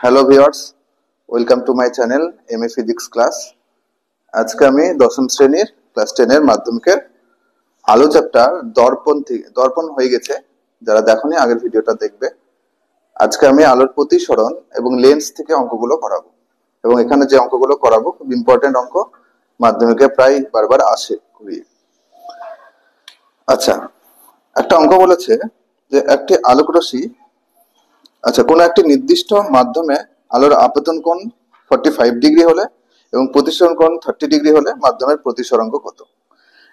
Hello viewers, welcome to my channel MA physics class. আজকে আমি দশম শ্রেণীর ক্লাস 10 এর মাধ্যমিকের আলো চ্যাপ্টার দর্পণ হয়ে গেছে, যারা দেখোনি আগের ভিডিওটা দেখবে। আজকে আমি আলোর প্রতিসরণ এবং লেন্স থেকে অঙ্কগুলো করাবো, এবং এখানে যে অঙ্কগুলো করাবো খুব ইম্পর্টেন্ট অঙ্ক, মাধ্যমিকে প্রায় বারবার আসে খুবই। আচ্ছা, একটা অঙ্ক বলেছে যে একটি আলোক রশ্মি কোনো একটি নির্দিষ্ট মাধ্যমে আলোর আপতন কোণ 45 ডিগ্রি হলে এবং প্রতিসরণ কোণ 30 ডিগ্রি হলে মাধ্যমের প্রতিসরাঙ্ক কত।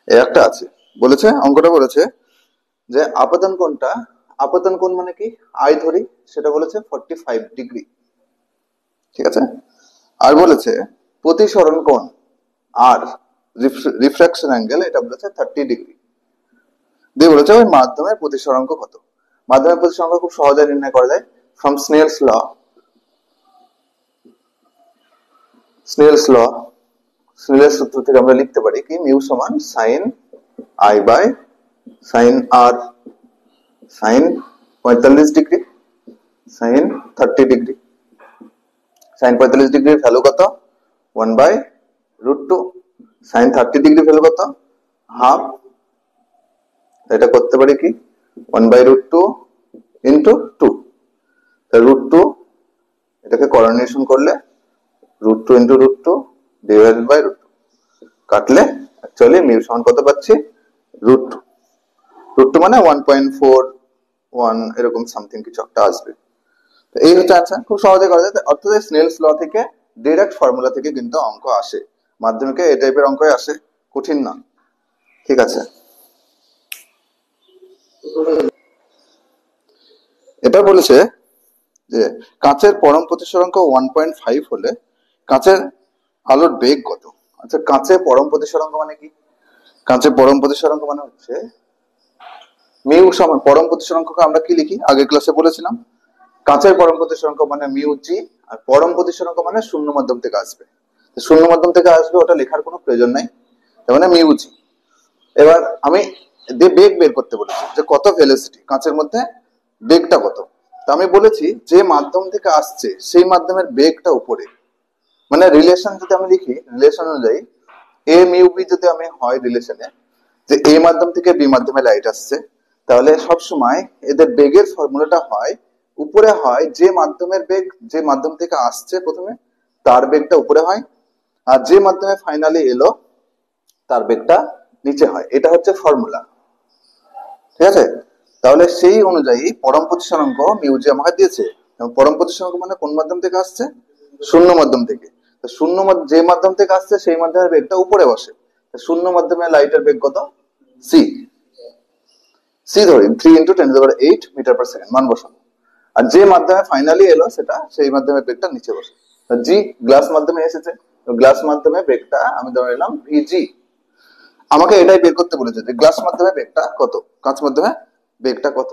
এই একটা আছে বলেছে, অঙ্কটা বলেছে যে আপতন কোণ মানে কি, আই ধরি, সেটা বলেছে 45 ডিগ্রি, ঠিক আছে। আর বলেছে প্রতিসরণ কোণ আর রিফ্রাকশন অ্যাঙ্গেল, এটা বলেছে 30 ডিগ্রি দিয়ে বলেছে ওই মাধ্যমের প্রতিসরাঙ্ক কত। মাধ্যমের প্রতিসরাঙ্ক খুব সহজে নির্ণয় করা যায় ফ্রম স্নেলস ল। স্নেলের সূত্র থেকে আমরা লিখতে পারি কি, মিউ সমান sine i by sine r, sine 45 degree sine 30 degree. Sine 45 ডিগ্রির ভ্যালু কত, 1/√2। সাইন 30 ডিগ্রি ভ্যালু কত, হাফ। এটা করতে পারি কি 1/√2 ইন্টু 2, √2 এটাকে কোঅর্ডিনেশন করলে √2 ইন্টু √2 ডিভাইডেড বাই √2, কাটলে অ্যাকচুয়ালি মিউ সমান কত পাচ্ছি, √2 মানে 1.41 এরকম সামথিং কিছু একটা আসবে। তো এই হচ্ছে আনসার, খুব সহজে করা যায়। অর্থাৎ স্নেলস ল থেকে ডাইরেক্ট ফর্মুলা থেকে কিন্তু অঙ্ক আসে মাধ্যমিকে, এই টাইপের অঙ্কই আসে, কঠিন না, ঠিক আছে। এটা বলেছে যে কাঁচের পরম প্রতিসরাঙ্ক 1.5 হলে কাঁচের আলোর বেগ কত। আচ্ছা, কাঁচের পরম প্রতিসরাঙ্ক মানে কি? কাঁচের পরম প্রতিসরাঙ্ক মানে হচ্ছে মিউ সমান, পরম প্রতিসরাঙ্ককে আমরা কি লিখি আগের ক্লাসে বলেছিলাম, কাঁচের পরম প্রতিসরাঙ্ক মানে মিউ জি, আর পরম প্রতিসরাঙ্ক মানে শূন্য মাধ্যম থেকে আসবে। শূন্য মাধ্যম থেকে আসবে, ওটা লেখার কোনো প্রয়োজন নাই, তার মানে মিউ জি। এবার আমি বেগ বের করতে বলেছি যে কত ভেলোসিটি কাঁচের মধ্যে, বেগটা কত। তা আমি বলেছি যে মাধ্যম থেকে আসছে সেই মাধ্যমের বেগটা উপরে, মানে রিলেশন যদি আমি লিখি, রিলেশন অনুযায়ী এ মিউ বি যদি আমি হয় রিলেশনে, যে এ মাধ্যম থেকে বি মাধ্যমে লাইট আসছে, তাহলে সব সময় এদের বেগের ফর্মুলাটা হয় উপরে হয় যে মাধ্যমের বেগ, যে মাধ্যম থেকে আসছে প্রথমে তার বেগটা উপরে হয়, আর যে মাধ্যমে ফাইনালি এলো তার বেগটা নিচে হয়। এটা হচ্ছে ফর্মুলা, ঠিক আছে। তাহলে সেই অনুযায়ী পরম প্রতিসরাঙ্ক মিউজি আমাকে দিয়েছে, পরম প্রতিসরাঙ্ক মানে কোন মাধ্যম থেকে আসছে, শূন্য মাধ্যম থেকে। শূন্য যে মাধ্যম থেকে আসছে সেই মাধ্যমের বেগটা উপরে বসে, শূন্য মাধ্যমে লাইটের বেগ কত, সি ধরি 3 × 10⁸ মিটার পার সেকেন্ড মান বসাবো। আর যে মাধ্যমে ফাইনালি এলো সেটা, সেই মাধ্যমের বেগটা নিচে বসে, জি গ্লাস মাধ্যমে এসেছে, গ্লাস মাধ্যমে বেগটা আমি ধরে নিলাম ভিজি। আমাকে এটাই বের করতে বলেছে যে গ্লাস মাধ্যমে বেগটা কত, কাঁচ মাধ্যমে বেগটা কত।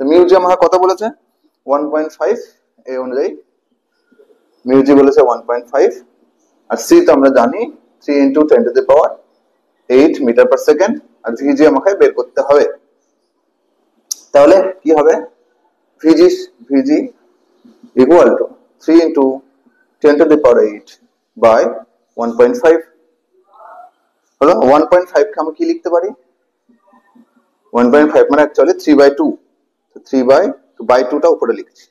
তো মিউজি আমাকে কত বলেছে, 1.5, এই অনুযায়ী মিউজি বলেছে 1.5, আর সি তো আমরা জানি 3 × 10⁸ মিটার পার সেকেন্ড, আর ভিজি আমাকে বের করতে হবে। তাহলে কি হবে, ভিজি ইকুয়াল টু 3 × 10⁸ বাই 1.5 হলো। 1.5 কে আমি কি লিখতে পারি, 1.5 মানে অ্যাকচুয়ালি 3/2, 3/2টা উপরে লিখছি,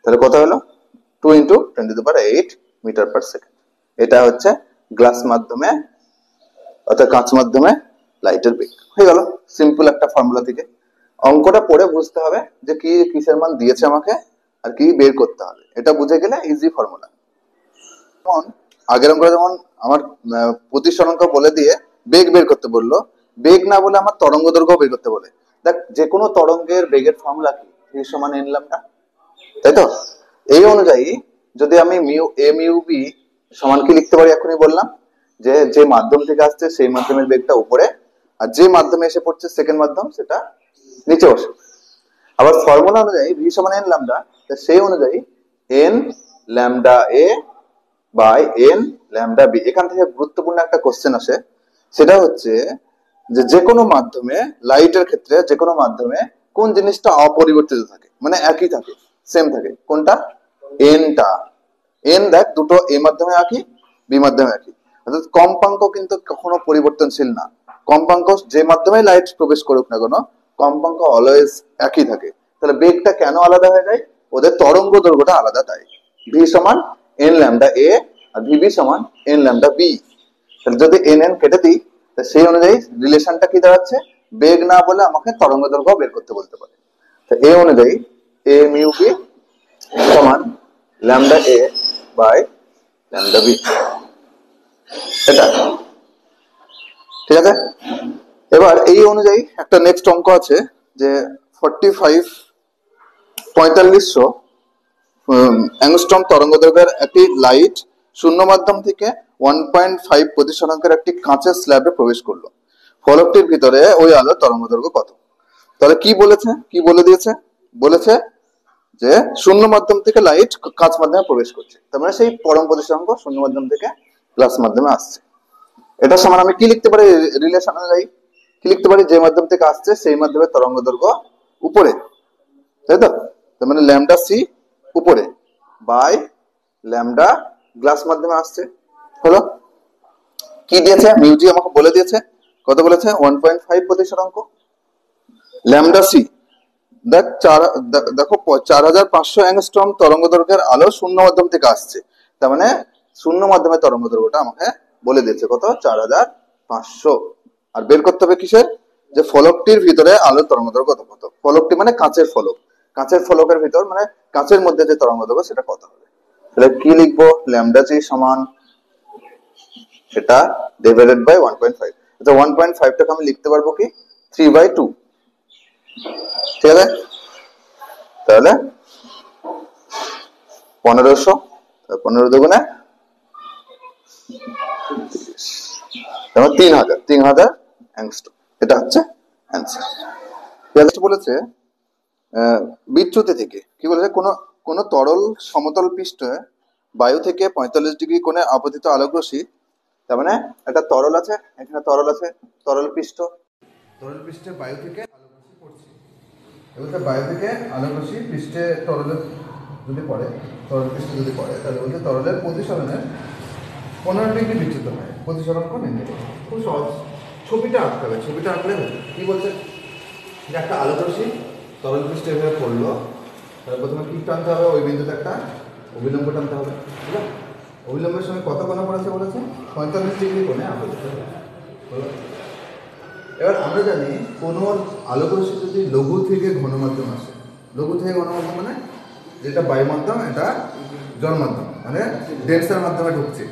তাহলে কত হলো 2 × 10⁸ মিটার পার সেকেন্ড। এটা হচ্ছে গ্লাস মাধ্যমে অর্থাৎ কাঁচ মাধ্যমে লাইটের বেগ। হয়ে গেল সিম্পল একটা ফর্মুলা থেকে। অঙ্কটা পড়ে বুঝতে হবে যে কি কিসের মান দিয়েছে আমাকে আর কি বের করতে হবে, এটা বুঝে গেলে ইজি ফর্মুলা। যেমন আগের অঙ্ক, যেমন আমার প্রতিসরাঙ্ক বলে দিয়ে বেগ বের করতে বললো, বেগ না বলে আমার তরঙ্গ দৈর্ঘ্য বের করতে বলে। দেখ, যে কোনো তরঙ্গের বেগের ফর্মুলা কি, v সমান n ল্যাম্ডা, তাই তো। এই অনুযায়ী যদি আমি মিউ বি সমান কি লিখতে পারি, এখনই বললাম যে যে মাধ্যম থেকে আসছে সেই মাধ্যমের বেগটা উপরে, আর যে মাধ্যমে এসে পড়ছে সেকেন্ড মাধ্যম সেটা নিচে বসে। আবার ফর্মুলা অনুযায়ী v সমান n ল্যাম্ডা, সেই অনুযায়ী n lambda a by n lambda B. এখান থেকে গুরুত্বপূর্ণ একটা কোশ্চেন আসে, সেটা হচ্ছে যে কোনো মাধ্যমে, লাইটের ক্ষেত্রে যে কোনো মাধ্যমে কোন জিনিসটা অপরিবর্তিত থাকে, মানে একই থাকে, সেম থাকে, কোনটা, এনটা, এন দেখ দুটো এ মাধ্যমে আঁকি, বি মাধ্যমে আঁকি, অর্থাৎ কম্পাঙ্ক কিন্তু কখনো পরিবর্তনশীল না। কম্পাঙ্ক যে মাধ্যমে লাইট প্রবেশ করুক না কেন, কম্পাঙ্ক অলওয়েজ একই থাকে। তাহলে বেগটা কেন আলাদা হয়ে যায়? ওদের তরঙ্গ দৈর্ঘ্যটা আলাদা তাই। ভি সমান এন ল্যামডা এ আর ভিবি সমান এন ল্যামডা বি। তাহলে যদি এন এন কেটে দিই, সেই অনুযায়ী রিলেশনটা কি দাঁড়াচ্ছে? বেগ না বলে আমাকে তরঙ্গ দৈর্ঘ্য বের করতে বলতে পারে। তো এই অনুযায়ী এ মিউ বি সমান lambda A by lambda B, এটা ঠিক আছে। এবার এই অনুযায়ী একটা নেক্সট অঙ্ক আছে যে 4500 অ্যাংস্ট্রম তরঙ্গ দৈর্ঘ্যের একটি লাইট শূন্য মাধ্যম থেকে 1.5 প্রতিসরাঙ্কের একটি কাঁচের স্ল্যাবে প্রবেশ করলো। ফলকটির ভিতরে ওই আলোর তরঙ্গ দৈর্ঘ্য কত? তাহলে কি বলেছে, কি বলে দিয়েছে? বলেছে যে শূন্য মাধ্যম থেকে লাইট কাঁচ মাধ্যমে প্রবেশ করছে, তার মানে সেই পরম প্রতিসরাঙ্ক শূন্য মাধ্যম থেকে গ্লাস মাধ্যমে আসছে। এটা সমান আমি কি লিখতে পারি রিলেশন অনুযায়ী? কি লিখতে পারি? যে মাধ্যম থেকে আসছে সেই মাধ্যমে তরঙ্গ দৈর্ঘ্য উপরে, তাই তো? তার মানে ল্যামডা সি উপরে বাই ল্যামডা গ্লাস মাধ্যমে আসছে। হলো কি দিয়েছে? মিউজি আমাকে বলে দিয়েছে, কত বলেছে? 1.5 প্রতিসরাঙ্ক। ল্যামডা সি দেখ দেখো 4500 অ্যাংস্ট্রম তরঙ্গ দৈর্ঘ্যের আলো শূন্য মাধ্যম থেকে আসছে, তার মানে শূন্য মাধ্যমে তরঙ্গ দৈর্ঘ্যটা আমাকে বলে দিয়েছে কত? 4500। আর বের করতে হবে কিসের? যে ফলকটির ভিতরে আলোর তরঙ্গ দৈর্ঘ্য কত? ফলকটি মানে কাঁচের ফলক, কাঁচের ফলকের ভিতর মানে কাঁচের মধ্যে যে তরঙ্গ দৈর্ঘ্য সেটা কত হবে? তাহলে কি লিখবো? ল্যামডা জি সমান এটা ডিভাইডেড বাই 1.5। আচ্ছা 1.5 টাকে আমি লিখতে পারবো কি 3/2, ঠিক আছে? তাহলে 1500, 15 দুগুণে 3000 অ্যাংস্ট্রম, এটা হচ্ছে অ্যান্সার। বলেছে বিচ্যুতি থেকে কি বলেছে? কোন তরল সমতল পৃষ্ঠে বায়ু থেকে 45 ডিগ্রি কোণে আপতিত আলোক রশ্মি, তার মানে একটা তরল আছে, এখানে তরল আছে, তরল পৃষ্ঠে বায়ু থেকে আলোক রশ্মি পড়ছে। বলতে বায়ু থেকে আলোক রশ্মি পৃষ্ঠে তরলের যদি পড়ে, তরল পৃষ্ঠে যদি পড়ে, তাহলে বলতে তরলের প্রতিসরণের 15 ডিগ্রি বিচ্যুত হয়। প্রতিসরণ কোণ নির্ণয় করো। খুব সহজ, ছবিটা আঁকতে হবে। ছবিটা আঁকলে কি বলছে? যে একটা আলোক রশ্মি তরল পৃষ্ঠে এভাবে পড়লো, তাহলে প্রথমে কি টানতে হবে? ওই বিন্দুতে একটা অভিলম্ব টানতে হবে, বুঝলো? অভিলম্বের সঙ্গে কত কোণ পড়েছে বলেছে? 45 ডিগ্রি কোণে আপতিত হলো। এবার আমরা জানি কোনো আলোক রশ্মি যদি লঘু থেকে ঘন মাধ্যম আসে, লঘু থেকে ঘন মাধ্যম মানে যেটা বায়ু মাধ্যম, এটা জল মাধ্যম, মানে ডেন্সার মাধ্যমে ঢুকছে।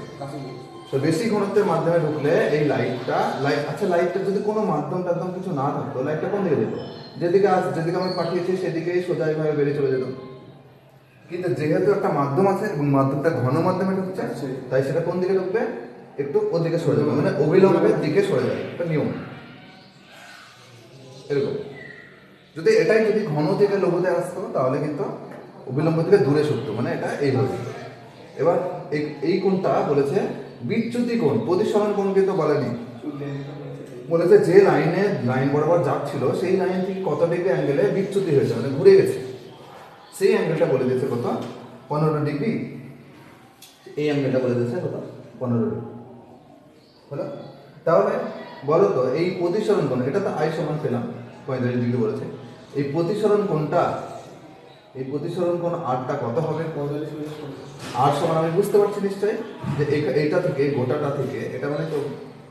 তো বেশি ঘনত্বের মাধ্যমে ঢুকলে এই আচ্ছা লাইটটা যদি কোনো মাধ্যম টাধ্যম কিছু না থাকতো, লাইটটা কোন দিকে যেত? যেদিকে আমি পাঠিয়েছি সেদিকেই সোজা এইভাবে বেরিয়ে চলে যেত। কিন্তু যেহেতু একটা মাধ্যম আছে এবং মাধ্যমটা ঘন মাধ্যমে ঢুকছে, তাই সেটা কোন দিকে ঢুকবে? একটু ওদিকে সরে যাবে, মানে অবিলম্বের দিকে সরে যাবে, এটা নিয়ম। এরকম যদি ঘন থেকে লঘুতে আসতো, তাহলে কিন্তু অবিলম্ব থেকে দূরে সরতো, মানে এটা এইভাবে। এবার এই কোণটা বলেছে বিচ্যুতি কোণ, প্রতিসরণ কোণ কিন্তু বলেনি। বলেছে যে লাইন বরাবর যাচ্ছিল সেই লাইন থেকে কত ডিগ্রি অ্যাঙ্গেলে বিচ্যুতি হয়েছে, মানে ঘুরে গেছে, সেই অ্যাঙ্গেলটা বলে দিয়েছে কত? 15 ডিগ্রি। এই অ্যাঙ্গেলটা বলে দিয়েছে কত? 15 ডিগ্রি। হলো? তাহলে বলো তো এই প্রতিসরণ কোণ, এটা তো আই সমান পেলাম 45 ডিগ্রি বলেছে। এই প্রতিসরণ কোণটা, এই প্রতিসরণ কোণ আরটা কত হবে? আর সমান আমি বুঝতে পারছি নিশ্চয়ই যে এইটা থেকে গোটাটা থেকে, এটা মানে তো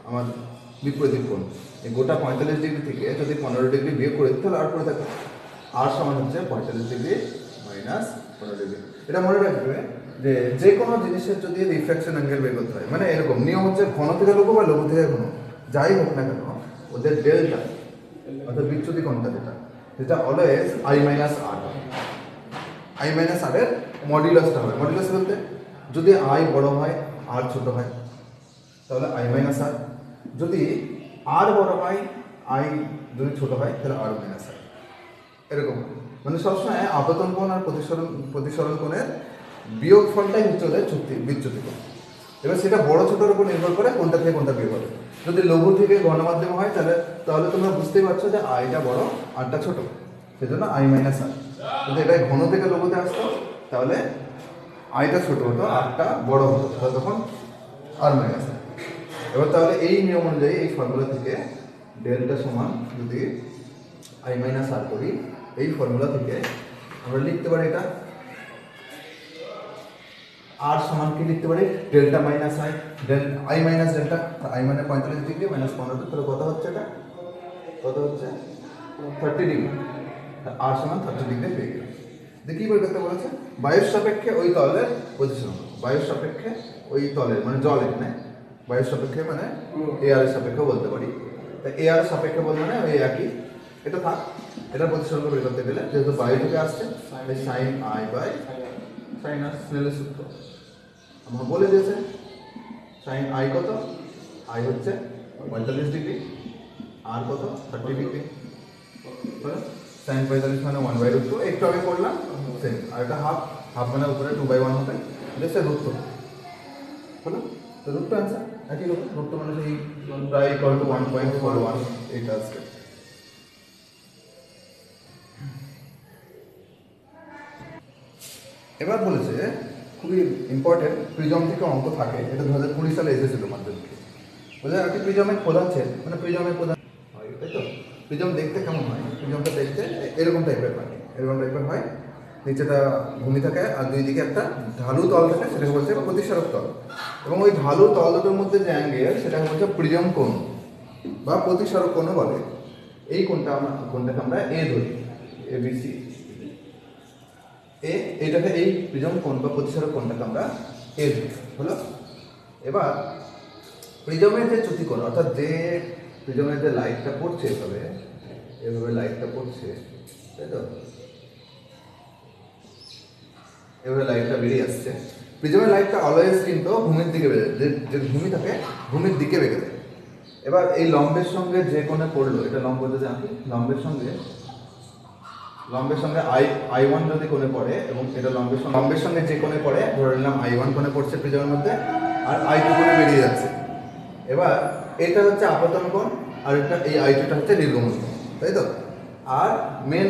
আমার বিপরীত কোণ, এই গোটা 45 ডিগ্রি থেকে যদি 15 ডিগ্রি বিয়োগ করে দিই, তাহলে আর করে থাকে আর সমান হচ্ছে 45 ডিগ্রি মাইনাস 15 ডিগ্রি। এটা মনে রাখবে যে কোনো জিনিসের যদি রিফ্র্যাকশন অ্যাঙ্গেল বের করতে হয়, মানে এরকম নিয়ম হচ্ছে ঘন থেকে লঘু বা লঘু থেকে ঘন, যাই হোক না কেন ওদের ডেল্টা অর্থাৎ বিচ্যুতি কোণটা যেটা always I minus R, I minus R এর মডুলাসটা হবে। মডুলাস বলতে যদি আই বড় হয় আর ছোট হয় তাহলে আই মাইনাস আর, যদি আর বড় হয় আই যদি ছোট হয় তাহলে আর মাইনাস আর, এরকম। মানে সবসময় আপতন কোণ আর প্রতিসরণ কোণের বিয়োগ ফলটাই হচ্ছে ওদের বিচ্যুতি কোণ। এবার সেটা বড় ছোটোর উপর নির্ভর করে কোনটা থেকে কোনটা বিয়োগ হবে। যদি লঘু থেকে ঘনমাধ্যম হয় তাহলে তোমরা বুঝতেই পারছো যে আইটা বড় আরটা ছোট, সেজন্য আই মাইনাস আর। যদি এটা ঘন থেকে লঘুতে আসতো তাহলে আইটা ছোট হতো আরটা বড় হতো, তখন আর মাইনাস। এবার তাহলে এই নিয়ম অনুযায়ী এই ফর্মুলা থেকে ডেল্টা সমান যদি আই মাইনাস আর করি, এই ফর্মুলা থেকে আমরা লিখতে পারি এটা আর সমান কি লিখতে পারি, delta minus I, I minus delta, I মানে 45 ডিগ্রি মাইনাস 15, তাহলে কত হচ্ছে এটা, কত হচ্ছে 30 ডিগ্রি, আর সমান 30 ডিগ্রি পেয়ে গেল। দেখি বই করতে বলেছে বায়ুর সাপেক্ষে ওই তলের পজিশন, বায়ুর সাপেক্ষে ওই তলের মানে জল, এখানে বায়ুর সাপেক্ষে মানে এয়ার এর সাপেক্ষে বলতে পারি, তাই এয়ার এর সাপেক্ষে বলতে মানে ওই একই, এটা থাক। এটা পজিশন বের করতে গেলে যেহেতু বায়ু থেকে আসছে সাইন আই বাই সাইন আর, স্নেলের সূত্র আমরা বলে দিয়েছে। সাইন আই কত, আই হচ্ছে 45 ডিগ্রি, আর কত 30 ডিগ্রি, সাইন 45 মানে 1/√2, একটু আগে করলাম সেম, আর এটা হাফ, হাফ মানে উপরে 2/1 হবে, এটা √2 হলো, তো √2 অ্যান্সার একই রকম, √2 মানে সেই প্রায় ইকুয়াল টু 1.41 এইটা আসছে। এবার বলেছে খুবই ইম্পর্টেন্ট, প্রিজম থেকে অঙ্ক থাকে, এটা 2020 সালে এসেছিল মাধ্যমিকে। বলে একটি প্রিজমের প্রধান ছেদ, মানে প্রিজমের প্রধান হয়, তাই তো? প্রিজম দেখতে কেমন হয়, প্রিজমটা দেখতে এরকম টাইপের হয়, এরকম টাইপের হয়, নিচেটা ভূমি থাকে আর দুই দিকে একটা ঢালু তল থাকে, সেটাকে বলছে প্রতিসারক তল, এবং ওই ঢালু তল দুটোর মধ্যে যে অ্যাঙ্গেল সেটাকে বলছে প্রিজম কোণ বা প্রতিসারক কোণও বলে। এই কোণটাকে আমরা এ ধরি, এবিসি এ, এইটাকে এই প্রিজম কোণ বা প্রতিসারক কোণটাকে আমরা এ ধরি হলো। এবার প্রিজমের যে চ্যুতিকোণ, অর্থাৎ যে প্রিজমের যে লাইটটা পড়ছে এভাবে, এভাবে লাইটটা পড়ছে, তাই তো, এভাবে লাইটটা বেরিয়ে আসছে, প্রিজমের লাইটটা অলওয়েজ কিন্তু ভূমির দিকে বেড়ে, যে ভূমি থাকে ভূমির দিকে বেঁকে যায়। এবার এই লম্বের সঙ্গে যে কোণে পড়লো, এটা লম্ব যদি আঁকি, লম্বের সঙ্গে I1 যদি কোণে পড়ে, এবং এটা লম্বের সঙ্গে যে কোণে পড়ে, ধরে নিলাম I1 কোণে পড়ছে প্রিজমের মধ্যে, আর I2 কোণে বেরিয়ে যাচ্ছে। এবার এটা হচ্ছে আপতন কোণ, আর এটা এই I2টা হচ্ছে নির্গমন কোণ, তাই তো। আর মেন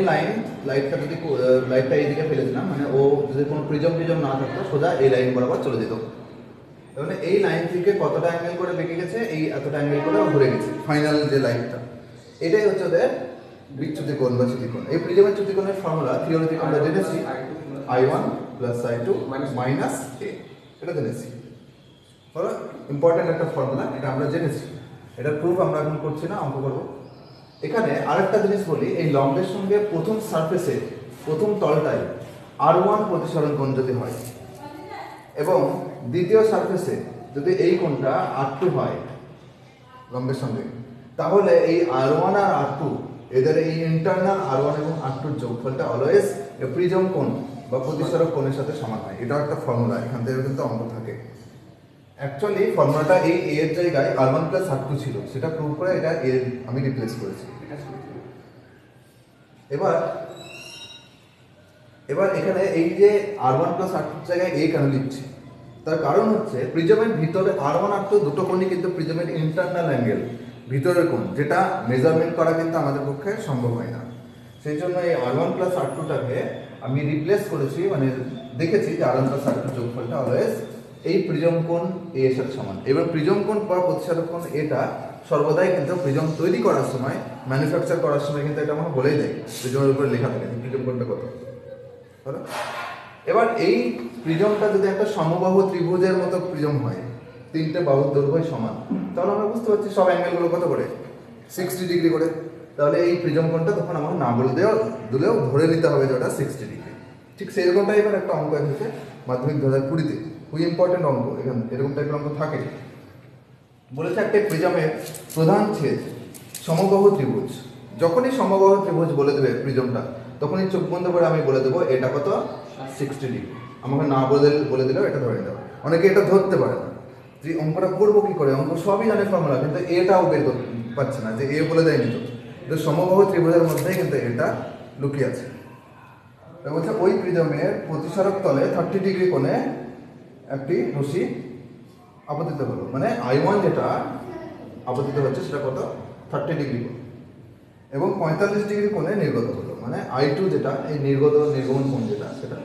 লাইটটা এইদিকে ফেলে দিলাম, মানে ও যদি কোনো প্রিজম না থাকতো সোজা এই লাইন বরাবর চলে যেত, তাহলে এই লাইন থেকে কতটা অ্যাঙ্গেল করে বেঁকে গেছে, এই এতটা অ্যাঙ্গেল করে ঘুরে গেছে ফাইনাল যে লাইনটা, এটাই হচ্ছে ওদের বিচ্যুতিকোণ বা চ্যুতিকোণ। এই প্রিজমের চ্যুতিকোণের ফর্মুলা থিওরিটিক্যালি আমরা জেনেছি, I1 plus I2 minus A, এটা জেনেছি, বলো ইম্পর্টেন্ট একটা ফর্মুলা, এটা আমরা জেনেছি, এটার প্রুফ আমরা এখন করছি না, অঙ্ক করবো। এখানে আরেকটা জিনিস বলি, এই লম্বের সঙ্গে প্রথম সারফেসে প্রথম তলটায় R1 প্রতিসরণ কোণ যদি হয়, এবং দ্বিতীয় সারফেসে যদি এই কোণটা R2 হয় লম্বের সঙ্গে, তাহলে এই R1 আর R2 এদের এই ইন্টারনাল R1 এবং R2 এর যোগফলটা অলওয়েজ প্রিজম কোণ বা প্রতিসারক কোণের সাথে সমান হয়। এটাও একটা ফর্মুলা, এখান থেকে কিন্তু অঙ্ক থাকে। অ্যাকচুয়ালি ফর্মুলাটা এই A এর জায়গায় R1 প্লাস R2 ছিল, সেটা প্রুভ করে এটা A আমি রিপ্লেস করেছি। এবার এখানে এই যে R1 প্লাস R2 এর জায়গায় A কেন লিখছি, তার কারণ হচ্ছে প্রিজমের ভিতরে R1 R2 দুটো কোণই কিন্তু প্রিজমের ইন্টারনাল অ্যাঙ্গেল, ভিতরের কোণ, যেটা মেজারমেন্ট করা কিন্তু আমাদের পক্ষে সম্ভব হয় না। সেই জন্য এই R1 প্লাস R2টাকে আমি রিপ্লেস করেছি, মানে দেখেছি যে R1 প্লাস R2 যোগফলটা অলওয়েজ এই প্রিজম কোণ A এর সাথে সমান। এবার প্রিজম কোণ বা প্রতিসারক কোণ এটা সর্বদাই কিন্তু প্রিজম তৈরি করার সময়, ম্যানুফ্যাকচার করার সময় কিন্তু এটা আমাকে বলেই দেয়, প্রিজমের উপরে লেখা থাকে প্রিজম কোণটা কত। এবার এই প্রিজমটা যদি একটা সমবাহু ত্রিভুজের মতো প্রিজম হয়, তিনটে বাহুর দৈর্ঘ্য সমান, তাহলে আমরা বুঝতে পারছি সব অ্যাঙ্গেলগুলো কত করে, 60 ডিগ্রি করে। তাহলে এই প্রিজম কোণটা তখন আমাকে না বলে দিলেও ধরে নিতে হবে যে ওটা 60 ডিগ্রি। ঠিক সেরকম টাইপের একটা অঙ্ক এসেছে মাধ্যমিক 2020-তে, খুবই ইম্পর্টেন্ট অঙ্ক, এখানে এরকম টাইপের অঙ্ক থাকে। বলেছে একটা প্রিজমের প্রধান ছেদ সমবাহু ত্রিভুজ, যখনই সমবাহু ত্রিভুজ বলে দেবে প্রিজমটা, তখনই চোখ বন্ধ করে আমি বলে দেবো এটা কত 60 ডিগ্রি, আমাকে না বলে দিলেও এটা ধরে নিতে হবে। অনেকে এটা ধরতে পারে না যে অঙ্কটা করবো কি করে, অঙ্ক সবই জানে ফর্মুলা, কিন্তু এটাও বের করতে পারছে না, যে এ বলে দেয়নি তো সমবাহু ত্রিভুজের মধ্যেই কিন্তু এটা লুকিয়ে আছে। বলছে ওই প্রিজমের প্রতিসারক তলে 30 ডিগ্রি কোণে একটি রশ্মি আপতিত হলো, মানে I1 যেটা আপতিত হচ্ছে সেটা কত 30 ডিগ্রি কোণ, এবং 45 ডিগ্রি কোণে নির্গত হলো, মানে I2 যেটা এই নির্গমন কোণ যেটা সেটা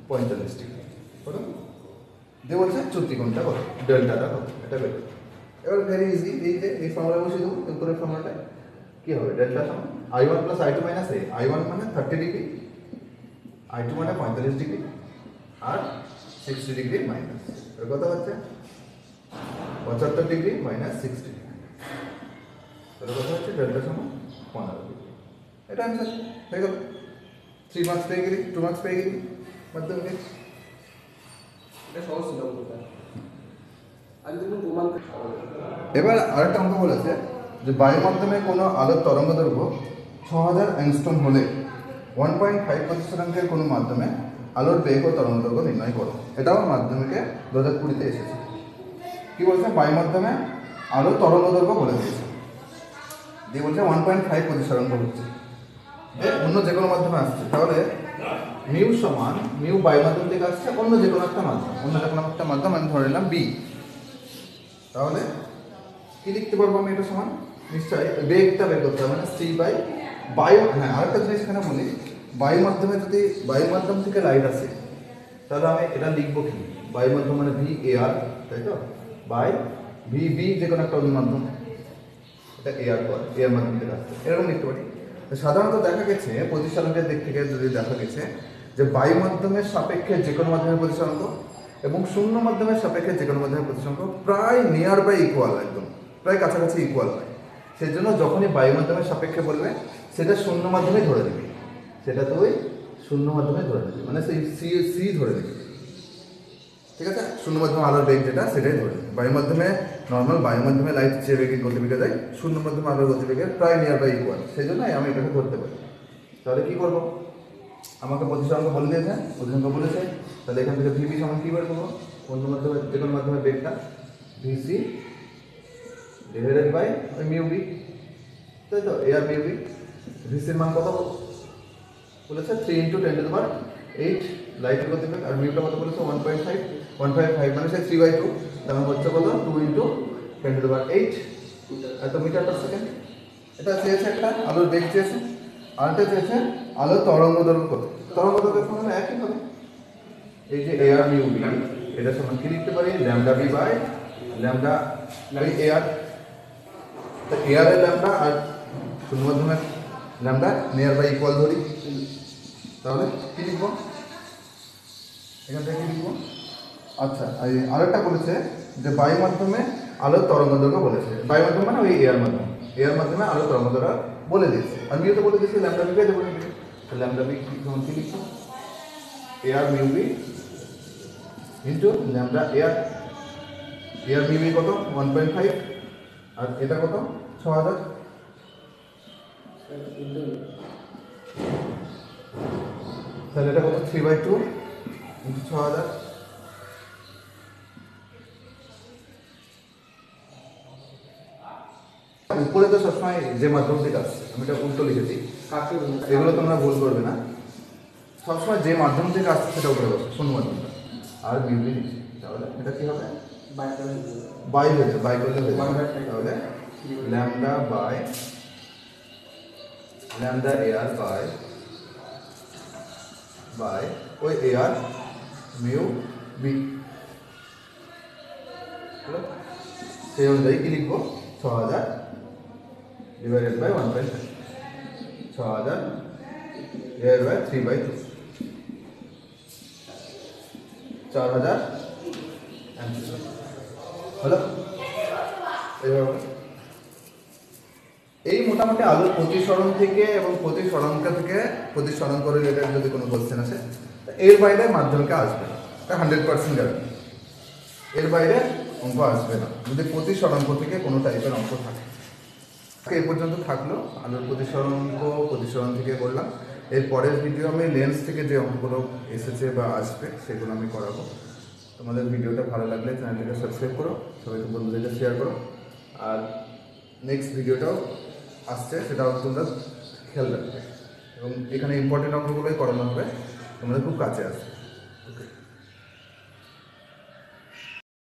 45 ডিগ্রি। দিয়ে বলছে চুক্তিকোণটা কত, ডেল্টাটা কত, এটা বের করো। এবার ভেরি ইজি, এই ফর্মুলা বসিয়ে দেবো। উপরের ফর্মুলাটা কি হবে, ডেল্টা সমান I1 plus I2 minus A। I1 মানে 30 ডিগ্রি, I2 মানে 45 ডিগ্রি, আর 60 ডিগ্রি মাইনাস, এর কথা হচ্ছে 75 ডিগ্রি মাইনাস 60 ডিগ্রি, এর কথা হচ্ছে ডেল্টা সমান 15 ডিগ্রি। এটা অ্যান্সার হয়ে গেল। 3 মার্কস পেয়ে গেলি, 2 মার্কস পেয়ে গেলি মাধ্যমিকে। এটা সহজ ছিল বলতে। আর যদি প্রমাণ এবার আরেকটা অঙ্ক বলেছে যে বায়ুর মাধ্যমে কোনো আলোর তরঙ্গ দৈর্ঘ্য 6000 অ্যাংস্ট্রম হলে 1.5 প্রতিশতাংশের কোনো মাধ্যমে আলোর বেগ ও তরঙ্গ দৈর্ঘ্য নির্ণয় করো। এটাও মাধ্যমিকে 2020-তে এসেছে। কি বলছে, বায়ু মাধ্যমে আলোর তরঙ্গ দৈর্ঘ্য বলে দিয়েছে, দিয়ে বলছে 1.5 প্রতিশতাংশ হচ্ছে, অন্য যে কোনো মাধ্যমে আসছে। তাহলে মিউ সমান, মিউ বায়ু মাধ্যম থেকে আসছে, অন্য যে কোনো একটা মাধ্যম, অন্য যে কোনো একটা মাধ্যম আমি ধরে নিলাম বি। তাহলে কি লিখতে পারবো আমি, এটা সমান নিশ্চয়ই বেগটা বের করতে হবে, মানে সি বাই বায়ু। হ্যাঁ, আরেকটা জিনিস এখানে বলি, বায়ু মাধ্যমে যদি বায়ু মাধ্যম থেকে লাইট আসে তাহলে আমি এটা লিখবো কি, বায়ু মাধ্যম মানে ভি এ আর, তাই তো, বাই ভি বি যে কোনো একটা অন্য মাধ্যম, এটা এ আর পর এ আর মাধ্যম থেকে আসছে, এরকম লিখতে পারি। সাধারণত দেখা গেছে প্রতিসরাঙ্কের দিক থেকে যদি দেখা গেছে যে বায়ু মাধ্যমের সাপেক্ষে যে কোনো মাধ্যমের প্রতিসরাঙ্ক এবং শূন্য মাধ্যমের সাপেক্ষে যে কোনো মাধ্যমের প্রতিসরাঙ্ক প্রায় নিয়ার বাই ইকুয়াল, একদম প্রায় কাছাকাছি ইকুয়াল হয়। সেই জন্য যখনই বায়ু মাধ্যমের সাপেক্ষে বলবে সেটা শূন্য মাধ্যমে ধরে দিবি, সেটা তুই শূন্য মাধ্যমে ধরে দিবি, মানে সেই সি সি ধরে দিবি, ঠিক আছে। শূন্য মাধ্যমে আলোর বেগ যেটা সেটাই ধরে দিবি। বায়ু মাধ্যমে নর্মাল বায়ু মাধ্যমে লাইট যে বেগে গতিবেগে যায়, শূন্য মাধ্যমে আলোর গতিবেগের প্রায় নিয়ার বাই ইকুয়াল, সেই জন্যই আমি এটাকে ধরতে পারি। তাহলে কী করবো, আমাকে প্রতিসরাঙ্ক বলে দিয়েছে, প্রতিসরাঙ্ক বলেছে, তাহলে এখান থেকে ভিবি সমান কী বের করবো, অন্য মাধ্যমে যে কোনো মাধ্যমে বেগটা ভিসি ডিভাইডেড বাই ওই মিউ বি, তাই তো, এ আর মিউ বি। ভিসির মান কত বলেছে, 3 × 10⁸ লাইটের গতিবেগ, আর মিউটা কত বলেছে 1.5 মানে সেই 3/2, তার মানে হচ্ছে কত 2 × 10⁸ এত মিটার পার সেকেন্ড। এটা চেয়েছে একটা আলোর বেগ চেয়েছে, আরেকটা চেয়েছে আলোর তরঙ্গ দৈর্ঘ্য কত। তরঙ্গ দৈর্ঘ্যের সমান একই হবে, এই যে এ আর মিউ বি, এটা সমান কি লিখতে পারি, lambda B by lambda by A R. তো এ আর এর ল্যামডা আর শূন্য মাধ্যমের ল্যামডা নিয়ার বাই ইকুয়াল ধরি, তাহলে কি লিখবো, এখান থেকে কি লিখবো। আচ্ছা, আরেকটা বলেছে যে বায়ু মাধ্যমে আলোর তরঙ্গ দৈর্ঘ্য বলেছে, বায়ু মাধ্যম মানে ওই এয়ার মাধ্যম, এয়ার মাধ্যমে আলোর তরঙ্গ দৈর্ঘ্য বলে দিয়েছে। আর মিউ তো বলে দিয়েছে ল্যামডা বি পেয়ে বলে দিয়েছে, ল্যামডা বি যেমন কি লিখবো, air mu B into lambda air. Air mu B কত 1.5, আর এটা কত 6000, তাহলে এটা কত 3/2 ইন্টু 6000। উপরে তো সবসময় যে মাধ্যম থেকে আসছে, আমি এটা উল্টো লিখেছি, এগুলো তোমরা ভুল করবে না। সবসময় যে মাধ্যম থেকে আসছে সেটা উপরে বসে, শূন্য মাধ্যমটা, আর বিউলি নিচে। তাহলে এটা কি হবে, বাই হয়েছে, বাই করলে হয়ে যাবে। তাহলে lambda by lambda air by ওই এয়ার মিউ বি, সেই অনুযায়ী কি লিখবো, 6000 ডিভাইডেড বাই 1/5, 6000 ডিভাইডেড বাই 3/2, 4000 হলো। এইভাবে এই মোটামুটি আলোর প্রতিসরণ থেকে এবং প্রতিসরাঙ্ক থেকে, প্রতিসরাঙ্ক রিলেটেড যদি কোনো কোশ্চেন আসে এর বাইরে মাধ্যমিকে আসবে না, এটা 100% গ্যারান্টি। এর বাইরে অঙ্ক আসবে না যদি প্রতিসরাঙ্ক থেকে কোনো টাইপের অঙ্ক থাকে। এই পর্যন্ত থাকলো আলোর প্রতিসরণ থেকে করলাম। এর পরের ভিডিও আমি লেন্স থেকে যে অঙ্কগুলো এসেছে বা আসবে সেগুলো আমি করাবো। তোমাদের ভিডিওটা ভালো লাগলে চ্যানেলটাকে সাবস্ক্রাইব করো, সবাইকে বন্ধুদেরকে শেয়ার করো, আর নেক্সট ভিডিওটাও আসছে সেটাও তোমরা খেয়াল রাখবে, এবং এখানে ইম্পর্টেন্ট অঙ্কগুলোই করানো হবে, তোমাদের খুব কাছে আসবে। ওকে।